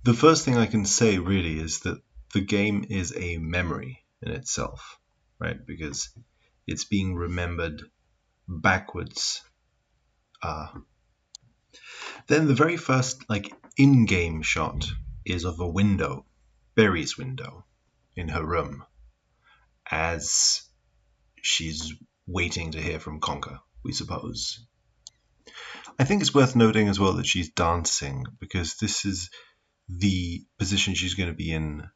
The first thing I can say really is that the game is a memory in itself, right? Because it's being remembered backwards. Then the very first in-game shot is of a window, Berry's window, in her room, as she's waiting to hear from Conker, we suppose. I think it's worth noting as well that she's dancing, because this is the position she's going to be in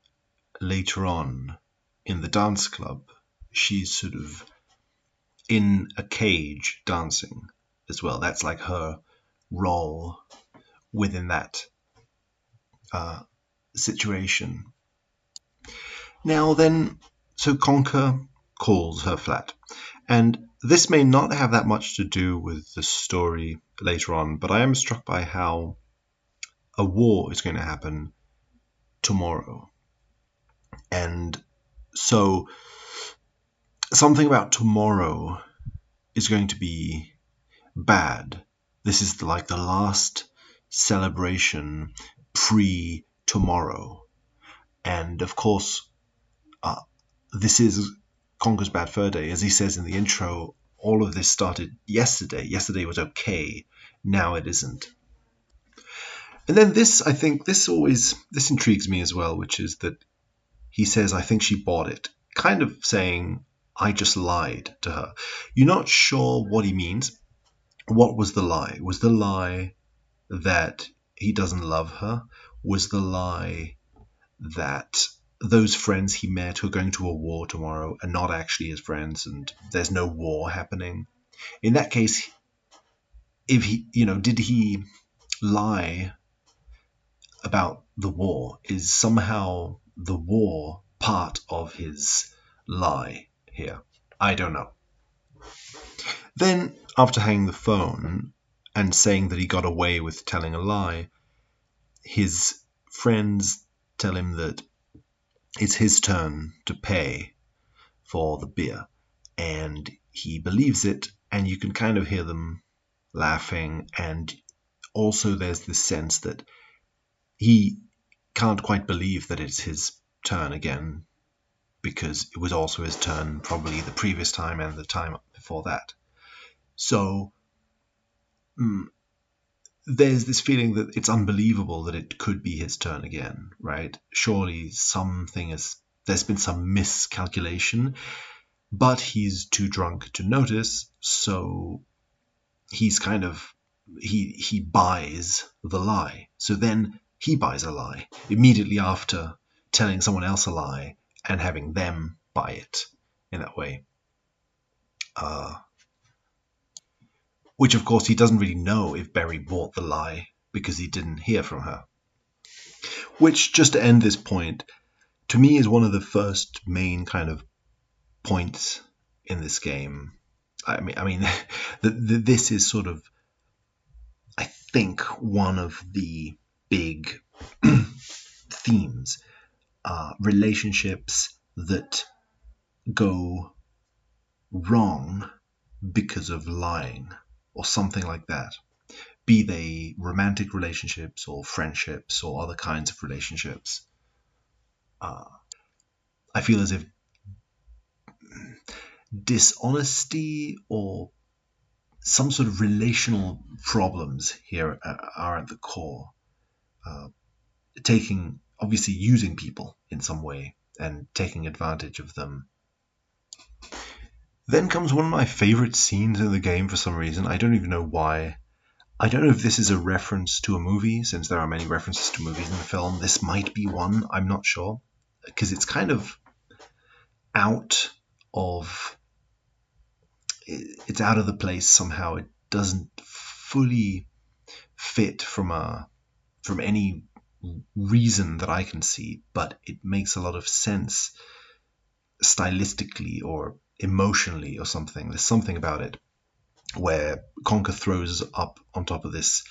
later on in the dance club. She's sort of in a cage dancing as well. That's like her role within that situation. Now then, so Conker calls her flat. And this may not have that much to do with the story later on, but I am struck by how a war is going to happen tomorrow. And so something about tomorrow is going to be bad. This is the last celebration pre-tomorrow. And of course, this is Conker's Bad Fur Day. As he says in the intro, all of this started yesterday. Yesterday was okay. Now it isn't. And then this intrigues me as well, which is that he says, I think she bought it. Kind of saying, I just lied to her. You're not sure what he means. What was the lie? Was the lie that he doesn't love her? Was the lie that those friends he met who are going to a war tomorrow are not actually his friends and there's no war happening? In that case, if he, did he lie about the war? Is somehow the war part of his lie here? I don't know. Then, after hanging the phone and saying that he got away with telling a lie, his friends tell him that it's his turn to pay for the beer. And he believes it, and you can kind of hear them laughing. And also there's this sense that he can't quite believe that it's his turn again, because it was also his turn probably the previous time and the time before that. So there's this feeling that it's unbelievable that it could be his turn again, right? Surely there's been some miscalculation, but he's too drunk to notice, so he's he buys the lie. So then he buys a lie immediately after telling someone else a lie and having them buy it in that way. Which, of course, he doesn't really know if Berry bought the lie because he didn't hear from her. Which, just to end this point, to me is one of the first main kind of points in this game. I mean, this is sort of, I think, one of the big themes. Relationships that go wrong because of lying, or something like that. Be they romantic relationships or friendships or other kinds of relationships. I feel as if dishonesty or some sort of relational problems here are at the core. Obviously using people in some way and taking advantage of them. Then comes one of my favorite scenes in the game for some reason. I don't even know why. I don't know if this is a reference to a movie, since there are many references to movies in the film. This might be one, I'm not sure. Because it's kind of out of the place somehow. It doesn't fully fit from any reason that I can see, but it makes a lot of sense stylistically or emotionally or something. There's something about it where Conker throws up on top of this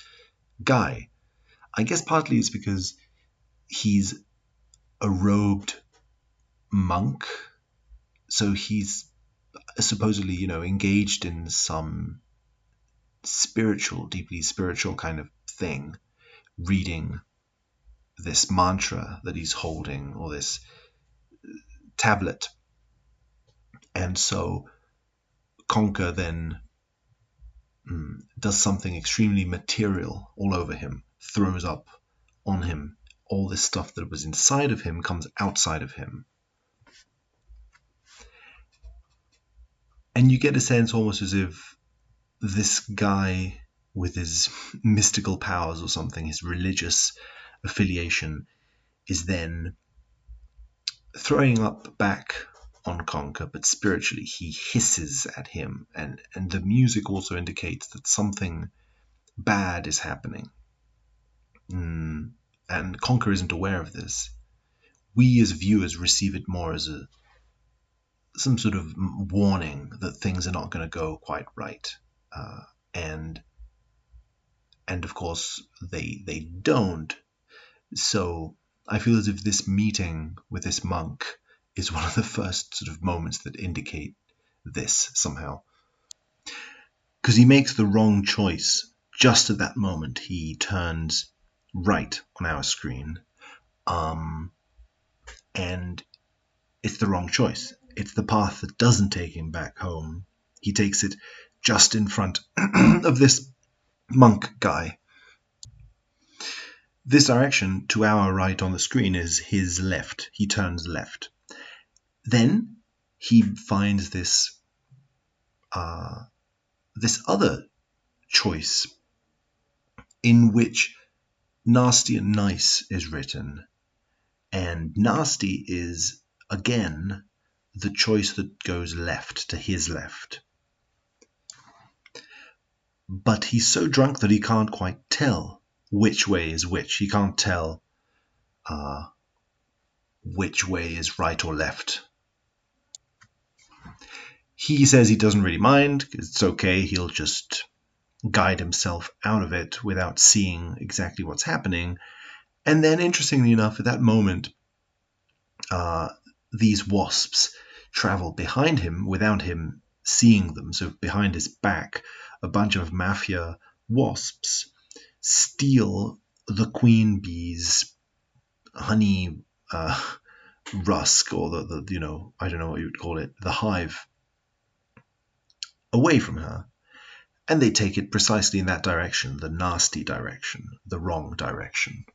guy. I guess partly it's because he's a robed monk, so he's supposedly, engaged in some deeply spiritual kind of thing, reading this mantra that he's holding, or this tablet. And so Conker then does something extremely material all over him, throws up on him. All this stuff that was inside of him comes outside of him. And you get a sense almost as if this guy with his mystical powers or something, his religious affiliation, is then throwing up back on Conker, but spiritually he hisses at him, and the music also indicates that something bad is happening. And Conker isn't aware of this. We as viewers receive it more as some sort of warning that things are not going to go quite right, and of course they don't. So I feel as if this meeting with this monk is one of the first sort of moments that indicate this somehow, because he makes the wrong choice just at that moment. He turns right on our screen, and it's the wrong choice. It's the path that doesn't take him back home. He takes it just in front of this monk guy. This direction to our right on the screen is his left. He turns left. Then he finds this other choice in which nasty and nice is written. And nasty is, again, the choice that goes left, to his left. But he's so drunk that he can't quite tell which way is which. He can't tell which way is right or left. He says he doesn't really mind, it's okay, he'll just guide himself out of it without seeing exactly what's happening. And then, interestingly enough, at that moment, these wasps travel behind him without him seeing them. So behind his back, a bunch of mafia wasps steal the queen bee's honey rusk, or the I don't know what you would call it, the hive, away from her. And they take it precisely in that direction, the nasty direction, the wrong direction.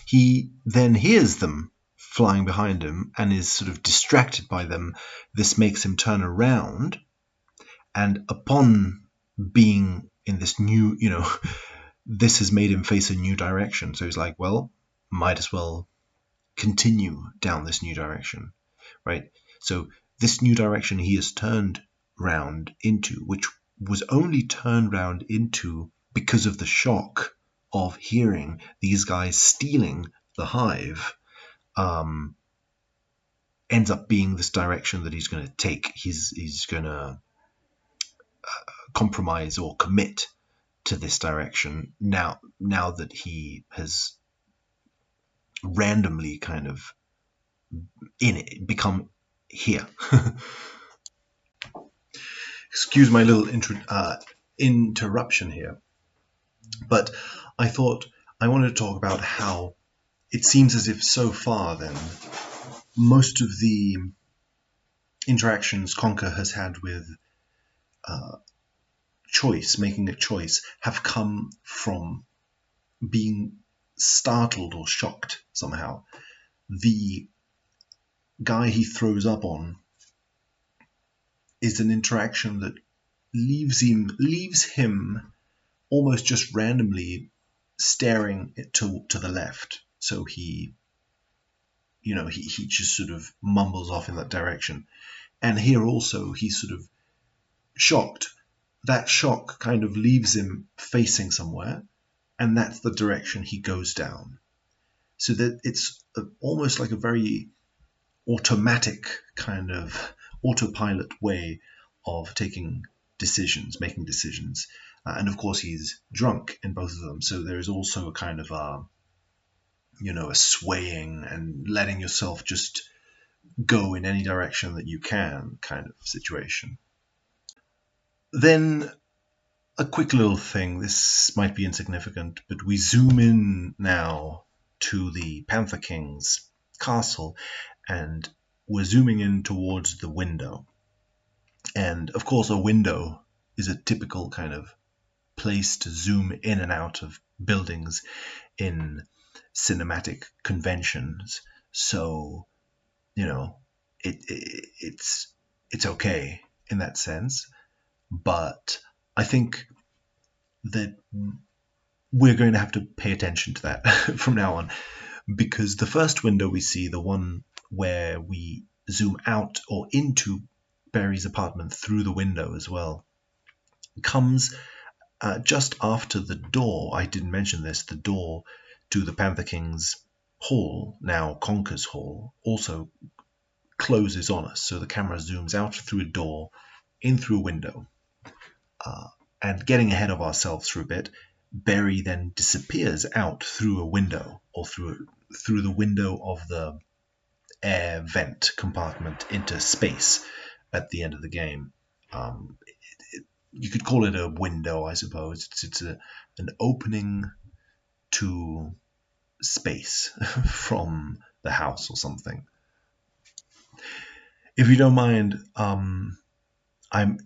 He then hears them flying behind him and is sort of distracted by them. This makes him turn around, and upon being in this new, this has made him face a new direction. So he's like, well, might as well continue down this new direction, right? So this new direction he has turned round into, which was only turned round into because of the shock of hearing these guys stealing the hive, ends up being this direction that he's going to take. He's going to compromise or commit to this direction now that he has randomly kind of become here. Excuse my little interruption here, but I thought I wanted to talk about how it seems as if so far then most of the interactions Conker has had with making a choice, have come from being startled or shocked somehow. The guy he throws up on is an interaction that leaves him almost just randomly staring to the left. So he just sort of mumbles off in that direction. And here also he's sort of shocked. That shock kind of leaves him facing somewhere, and that's the direction he goes down. So that it's almost like a very automatic kind of autopilot way of making decisions. And of course he's drunk in both of them. So there is also a kind of a swaying and letting yourself just go in any direction that you can kind of situation. Then a quick little thing. This might be insignificant, but we zoom in now to the Panther King's castle, and we're zooming in towards the window. And of course, a window is a typical kind of place to zoom in and out of buildings in cinematic conventions. So, it's okay in that sense. But I think that we're going to have to pay attention to that from now on, because the first window we see, the one where we zoom out or into Barry's apartment through the window as well, comes just after the door. I didn't mention this. The door to the Panther King's hall, now Conker's hall, also closes on us. So the camera zooms out through a door, in through a window. And getting ahead of ourselves for a bit, Barry then disappears out through a window, or through the window of the air vent compartment into space at the end of the game. You could call it a window, I suppose. It's an opening to space from the house or something. If you don't mind, I'm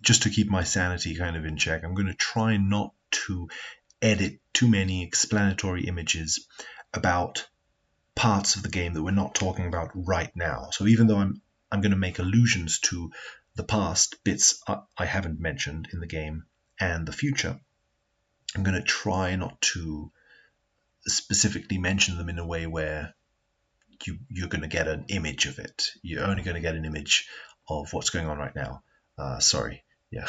just to keep my sanity kind of in check, I'm going to try not to edit too many explanatory images about parts of the game that we're not talking about right now. So even though I'm going to make allusions to the past bits I haven't mentioned in the game and the future, I'm going to try not to specifically mention them in a way where you're going to get an image of it. You're only going to get an image of what's going on right now. Sorry. Yeah.